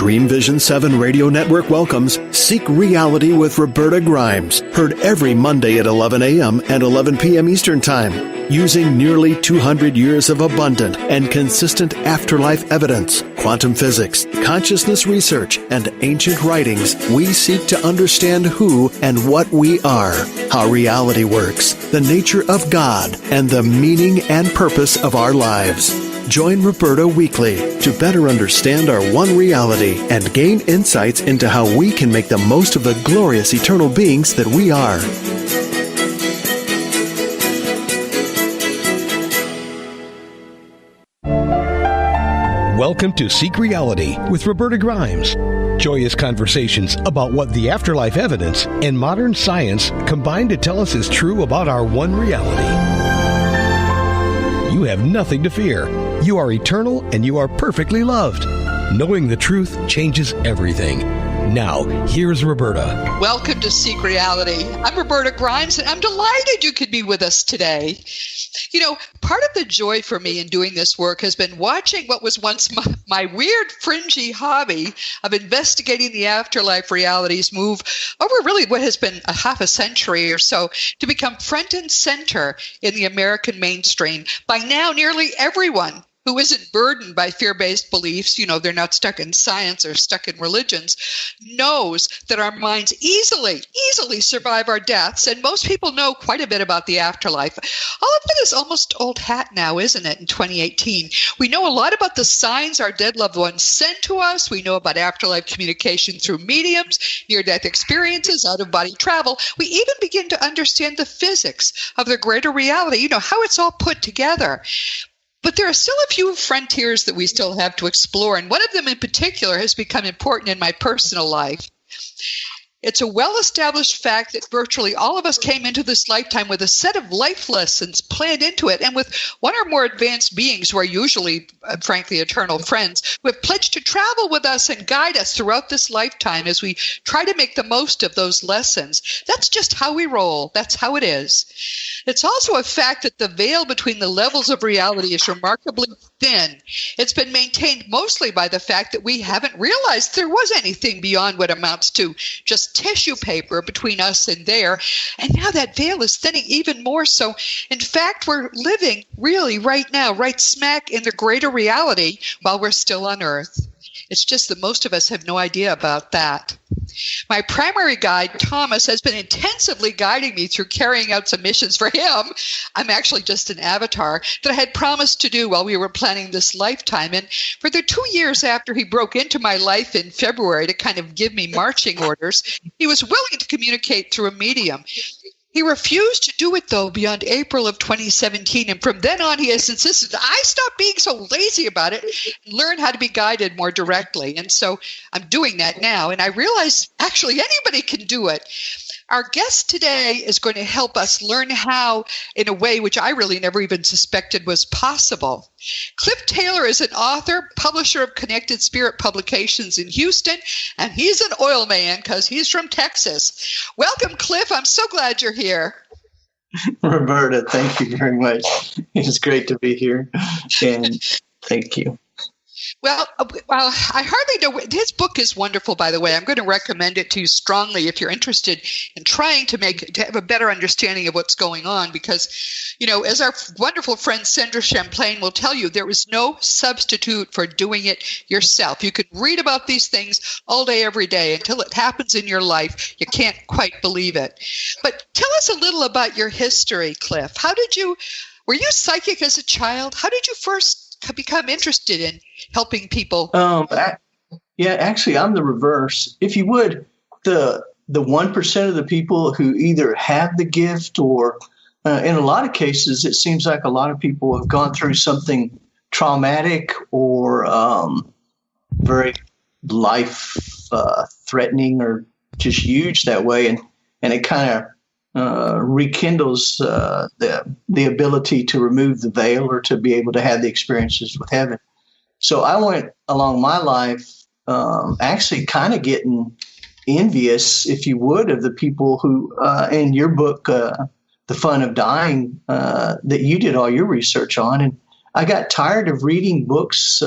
Dream Vision 7 Radio Network welcomes Seek Reality with Roberta Grimes, heard every Monday at 11 a.m. and 11 p.m. Eastern Time. Using nearly 200 years of abundant and consistent afterlife evidence, quantum physics, consciousness research, and ancient writings, we seek to understand who and what we are, how reality works, the nature of God, and the meaning and purpose of our lives. Join Roberta weekly to better understand our one reality and gain insights into how we can make the most of the glorious eternal beings that we are. Welcome to Seek Reality with Roberta Grimes. Joyous conversations about what the afterlife evidence and modern science combine to tell us is true about our one reality. You have nothing to fear. You are eternal and you are perfectly loved. Knowing the truth changes everything. Now, here's Roberta. Welcome to Seek Reality. I'm Roberta Grimes, and I'm delighted you could be with us today. You know, part of the joy for me in doing this work has been watching what was once my weird, fringy hobby of investigating the afterlife realities move over really what has been a half a century or so to become front and center in the American mainstream. By now, nearly everyone who isn't burdened by fear-based beliefs, you know, they're not stuck in science or stuck in religions, knows that our minds easily survive our deaths. And most people know quite a bit about the afterlife. All of it is almost old hat now, isn't it, in 2018? We know a lot about the signs our dead loved ones send to us. We know about afterlife communication through mediums, near-death experiences, out-of-body travel. We even begin to understand the physics of the greater reality, you know, how it's all put together. But there are still a few frontiers that we still have to explore, and one of them in particular has become important in my personal life. It's a well-established fact that virtually all of us came into this lifetime with a set of life lessons planned into it, and with one or more advanced beings who are usually, frankly, eternal friends, who have pledged to travel with us and guide us throughout this lifetime as we try to make the most of those lessons. That's just how we roll. That's how it is. It's also a fact that the veil between the levels of reality is remarkably thin. It's been maintained mostly by the fact that we haven't realized there was anything beyond what amounts to just tissue paper between us and there. And now that veil is thinning even more so. In fact, we're living really right now, right smack in the greater reality while we're still on Earth. It's just that most of us have no idea about that. My primary guide, Thomas, has been intensively guiding me through carrying out some missions for him. I'm actually just an avatar that I had promised to do while we were planning this lifetime. And for the 2 years after he broke into my life in February to kind of give me marching orders, he was willing to communicate through a medium. He refused to do it, though, beyond April of 2017. And from then on, he has insisted that I stop being so lazy about it and learn how to be guided more directly. And so I'm doing that now. And I realize actually anybody can do it. Our guest today is going to help us learn how in a way which I really never even suspected was possible. Clif Taylor is an author, publisher of Connected Spirit Publications in Houston, and he's an oil man because he's from Texas. Welcome, Clif. I'm so glad you're here. Roberta, thank you very much. It's great to be here, and thank you. Well, I hardly know. His book is wonderful, by the way. I'm going to recommend it to you strongly if you're interested in trying to have a better understanding of what's going on. Because, you know, as our wonderful friend Sandra Champlain will tell you, there is no substitute for doing it yourself. You can read about these things all day, every day. Until it happens in your life, you can't quite believe it. But tell us a little about your history, Clif. Were you psychic as a child? How did you first become interested in helping people? Actually, I'm the reverse. If you would, the 1% of the people who either have the gift or, in a lot of cases, it seems like a lot of people have gone through something traumatic or very life-threatening or just huge that way, and it kind of rekindles the ability to remove the veil or to be able to have the experiences with heaven. So I went along my life actually kind of getting envious, if you would, of the people who, in your book, The Fun of Dying, that you did all your research on. And I got tired of reading books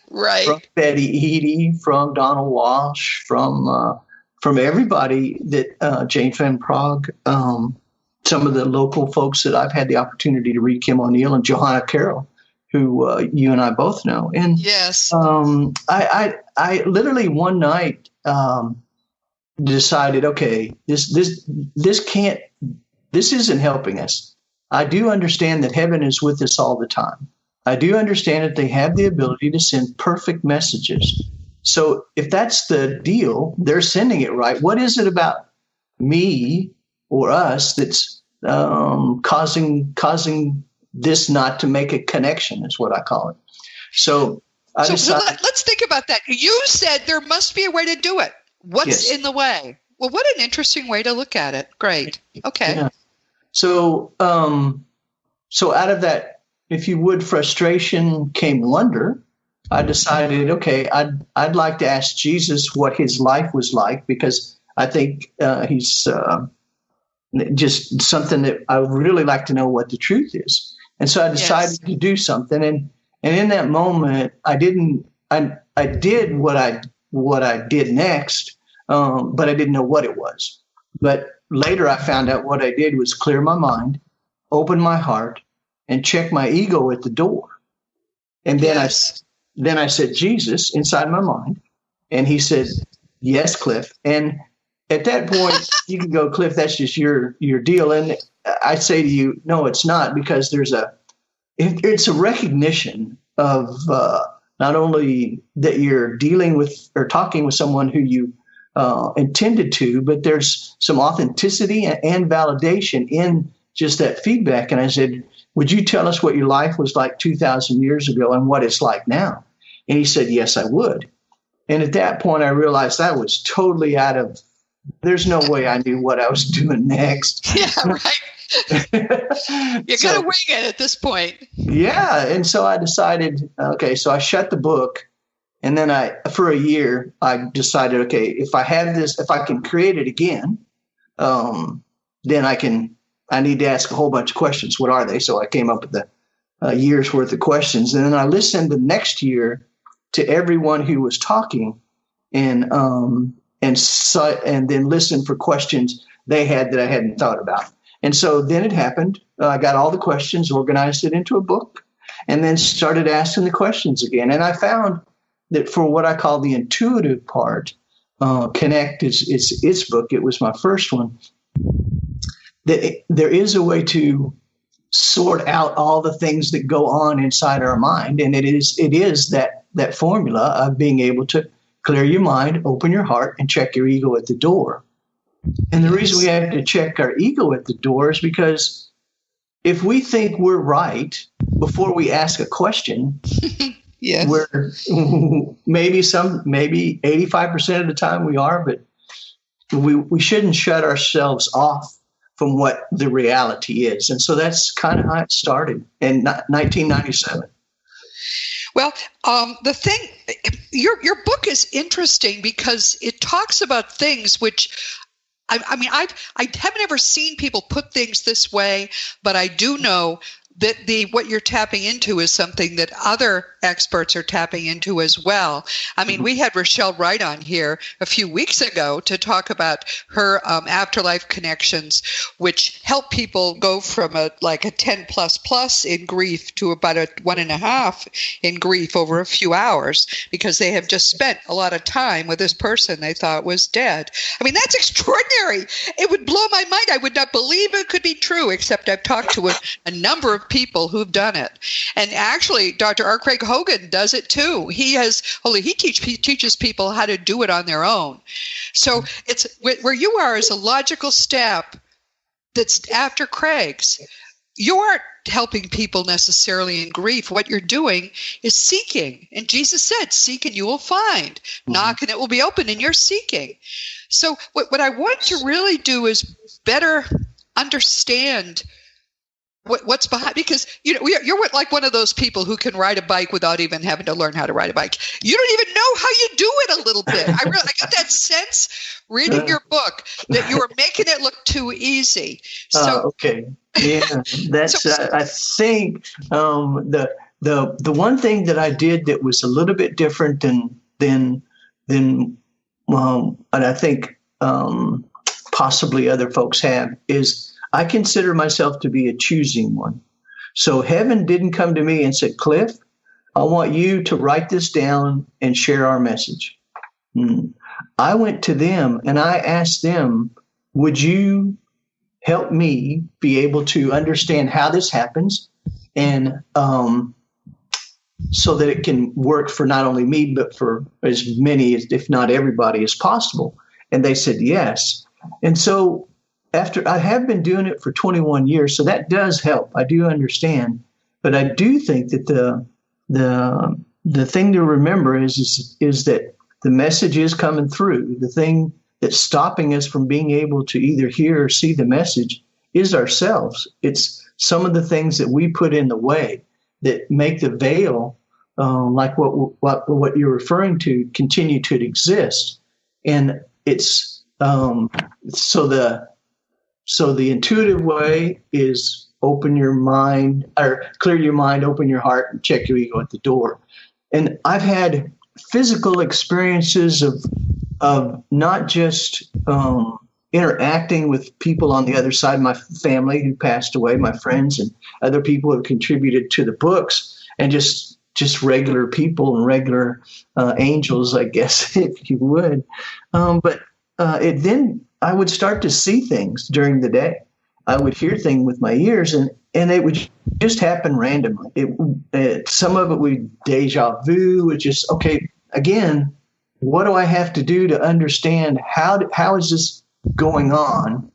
Right. from Betty Eady, from Donald Walsh, from everybody that Jane Van Prague, some of the local folks that I've had the opportunity to read, Kim O'Neill and Johanna Carroll, who you and I both know. And Yes. I literally one night decided, okay, this isn't helping us. I do understand that heaven is with us all the time. I do understand that they have the ability to send perfect messages. So if that's the deal, they're sending it right. What is it about me or us that's causing this not to make a connection, is what I call it. So let's think about that. You said there must be a way to do it. What's in the way? Well, what an interesting way to look at it. Great. Okay. Yeah. So out of that, if you would, frustration came wonder. I decided, okay, I'd like to ask Jesus what his life was like, because I think he's just something that I would really like to know what the truth is. And so I decided to do something. And in that moment, I did what I did next, but I didn't know what it was. But later I found out what I did was clear my mind, open my heart, and check my ego at the door. And then I said, Jesus, inside my mind. And he said, yes, Cliff. And at that point, you can go, Cliff, that's just your deal. And I say to you, no, it's not, because it's a recognition of not only that you're dealing with or talking with someone who you intended to, but there's some authenticity and validation in just that feedback. And I said, would you tell us what your life was like 2,000 years ago and what it's like now? And he said, yes, I would. And at that point, I realized I was totally there's no way I knew what I was doing next. Yeah, right. You got to wing it at this point. Yeah. And so I decided, okay, so I shut the book. And then for a year, I decided, okay, if I can create it again, then I need to ask a whole bunch of questions. What are they? So I came up with a year's worth of questions. And then I listened the next year to everyone who was talking and then listened for questions they had that I hadn't thought about. And so then it happened. I got all the questions, organized it into a book, and then started asking the questions again. And I found that for what I call the intuitive part, Connect is its book. It was my first one. That there is a way to sort out all the things that go on inside our mind. And it is that formula of being able to clear your mind, open your heart, and check your ego at the door. And the reason we have to check our ego at the door is because if we think we're right before we ask a question, we're maybe 85% of the time we are, but we shouldn't shut ourselves off from what the reality is. And so that's kind of how it started in 1997. Well, your book is interesting because it talks about things which, I mean, I haven't ever seen people put things this way, but I do know that what you're tapping into is something that other experts are tapping into as well. I mean, we had Rochelle Wright on here a few weeks ago to talk about her afterlife connections, which help people go from a 10 plus in grief to about a 1.5 in grief over a few hours, because they have just spent a lot of time with this person they thought was dead. I mean, that's extraordinary. It would blow my mind. I would not believe it could be true, except I've talked to a number of people who've done it. And actually, Dr. R. Craig Hogan does it too. He teaches people how to do it on their own. So it's where you are is a logical step that's after Craig's. You aren't helping people necessarily in grief. What you're doing is seeking. And Jesus said, seek and you will find. Knock and it will be open, and you're seeking. So what I want to really do is better understand what's behind, because you're like one of those people who can ride a bike without even having to learn how to ride a bike. You don't even know how you do it a little bit. I get that sense reading your book that you were making it look too easy. So okay. Yeah, that's. I think the one thing that I did that was a little bit different than and I think possibly other folks have, is I consider myself to be a choosing one. So heaven didn't come to me and said, Cliff, I want you to write this down and share our message. I went to them and I asked them, would you help me be able to understand how this happens, and so that it can work for not only me, but for as many, if not everybody, as possible? And they said yes. And so after I have been doing it for 21 years, so that does help. I do understand. But I do think that the thing to remember is that the message is coming through. The thing that's stopping us from being able to either hear or see the message is ourselves. It's some of the things that we put in the way that make the veil, like what you're referring to, continue to exist. And it's so the intuitive way is open your mind, or clear your mind, open your heart, and check your ego at the door. And I've had physical experiences of not just interacting with people on the other side, my family who passed away, my friends, and other people who contributed to the books, and just regular people and regular angels, I guess, if you would. But then I would start to see things during the day. I would hear things with my ears, and it would just happen randomly. Some of it would be deja vu. It's just, okay, again, what do I have to do to understand how is this going on?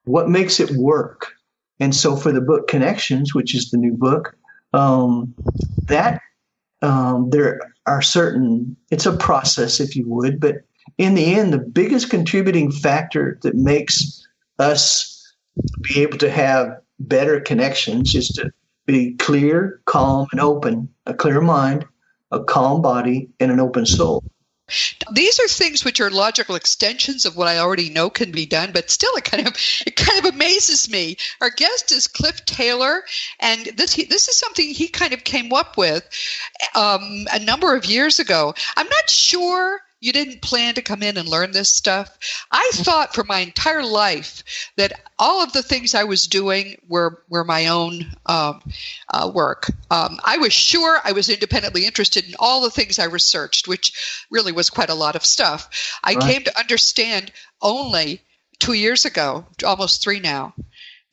What makes it work? And so for the book Connections, which is the new book, there are certain, it's a process, if you would, but in the end, the biggest contributing factor that makes us be able to have better connections is to be clear, calm, and open, a clear mind, a calm body, and an open soul. These are things which are logical extensions of what I already know can be done, but still it kind of amazes me. Our guest is Clif Taylor, and this is something he kind of came up with a number of years ago. I'm not sure you didn't plan to come in and learn this stuff. I thought for my entire life that all of the things I was doing were my own work. I was sure I was independently interested in all the things I researched, which really was quite a lot of stuff. I came to understand only 2 years ago, almost 3 now,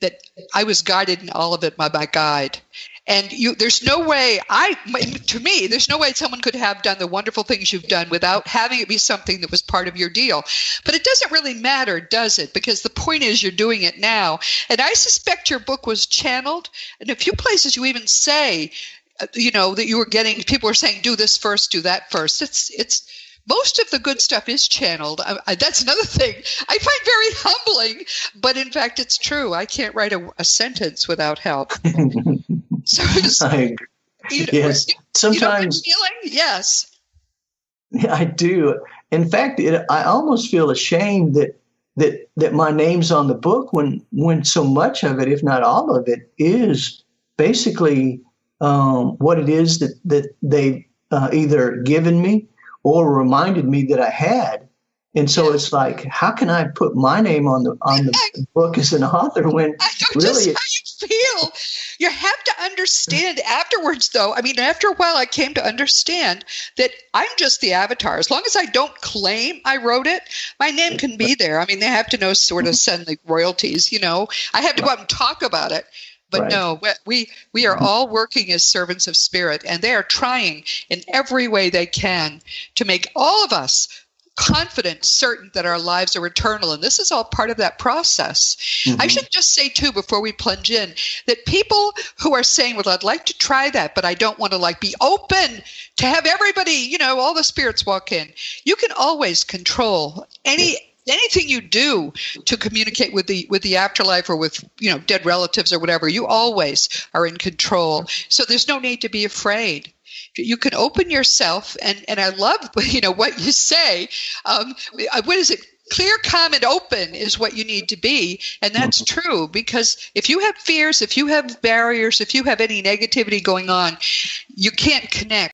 that I was guided in all of it by my guide. And there's no way there's no way someone could have done the wonderful things you've done without having it be something that was part of your deal. But it doesn't really matter, does it? Because the point is you're doing it now. And I suspect your book was channeled. In a few places you even say, that you were getting, people were saying, do this first, do that first. It's most of the good stuff is channeled. That's another thing I find very humbling, but in fact, it's true. I can't write a sentence without help. So I agree. Yes. Sometimes. Yes. I do. In fact, I almost feel ashamed that my name's on the book when so much of it, if not all of it, is basically what it is that they've either given me or reminded me that I had. And so it's like, how can I put my name on the book as an author when really just how you feel? You have to understand afterwards, though. I mean, after a while, I came to understand that I'm just the avatar. As long as I don't claim I wrote it, my name can be there. I mean, they have to know sort of send the royalties, I have to go out and talk about it. But no, we are all working as servants of spirit, and they are trying in every way they can to make all of us confident, certain that our lives are eternal. And this is all part of that process. Mm-hmm. I should just say, too, before we plunge in, that people who are saying, well, I'd like to try that, but I don't want to be open to have everybody, all the spirits walk in. You can always control anything you do to communicate with the afterlife or with, dead relatives or whatever. You always are in control. So there's no need to be afraid. You can open yourself, and I love, what you say. What is it? Clear, calm, and open is what you need to be. And that's true, because if you have fears, if you have barriers, if you have any negativity going on, you can't connect.